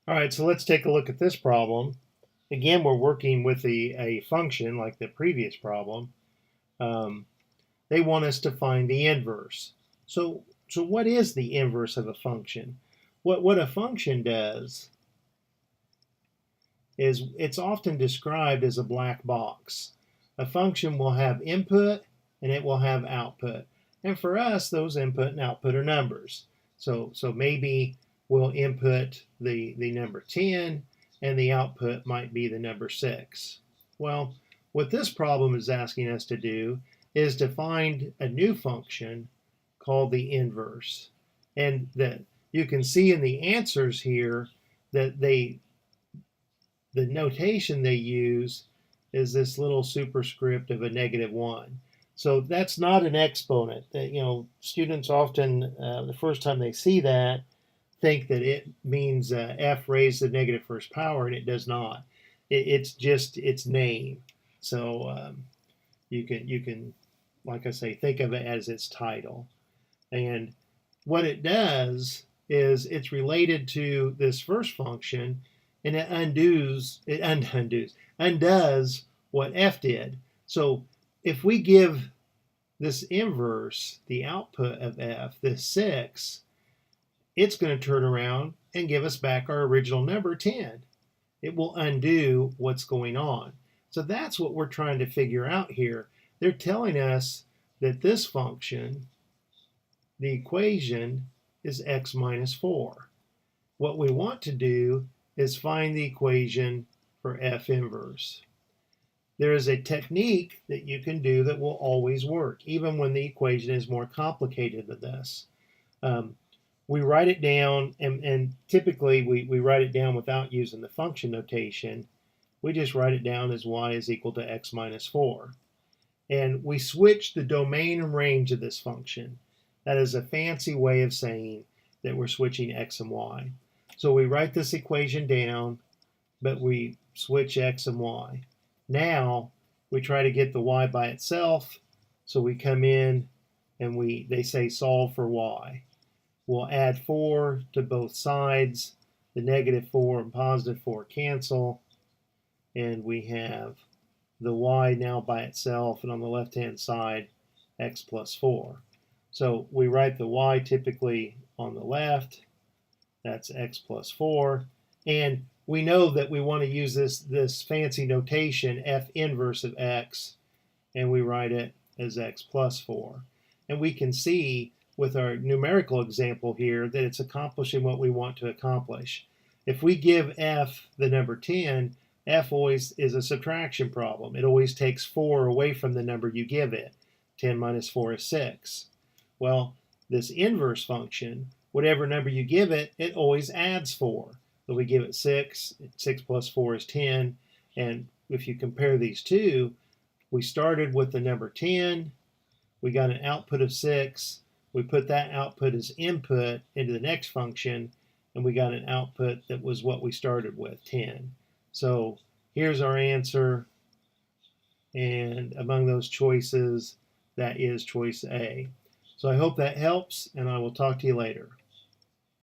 All right, so let's take a look at this problem. Again, we're working with a function like the previous problem. Um, they want us to find the inverse. So what is the inverse of a function? What a function does is it's often described as a black box. A function will have input and it will have output. And for us, those input and output are numbers. So maybe we'll input the number 10 and the output might be the number 6. Well, what this problem is asking us to do is to find a new function called the inverse. And that you can see in the answers here that the notation they use is this little superscript of a -1. So that's not an exponent. Students often, the first time they see that, think that it means f raised to the negative first power, and it does not. It's just its name. So you can, like I say, think of it as its title. And what it does is it's related to this first function, and it undoes what f did. So if we give this inverse the output of f, this 6, it's going to turn around and give us back our original number 10. It will undo what's going on. So that's what we're trying to figure out here. They're telling us that this function, the equation, is x minus 4. What we want to do is find the equation for f inverse. There is a technique that you can do that will always work, even when the equation is more complicated than this. We write it down, and typically we write it down without using the function notation. We just write it down as y is equal to x minus 4. And we switch the domain and range of this function. That is a fancy way of saying that we're switching x and y. So we write this equation down, but we switch x and y. Now we try to get the y by itself, so we come in and they say solve for y. We'll add 4 to both sides. The -4 and +4 cancel, and we have the y now by itself, and on the left-hand side, x plus 4. So we write the y typically on the left. That's x plus 4. And we know that we want to use this fancy notation, f inverse of x, and we write it as x plus 4. And we can see with our numerical example here that it's accomplishing what we want to accomplish. If we give f the number 10, f always is a subtraction problem. It always takes 4 away from the number you give it. 10 minus 4 is 6. Well, this inverse function, whatever number you give it, it always adds 4. So we give it 6, 6 plus 4 is 10, and if you compare these two, we started with the number 10, we got an output of 6, we put that output as input into the next function, and we got an output that was what we started with, 10. So here's our answer, and among those choices, that is choice A. So I hope that helps, and I will talk to you later.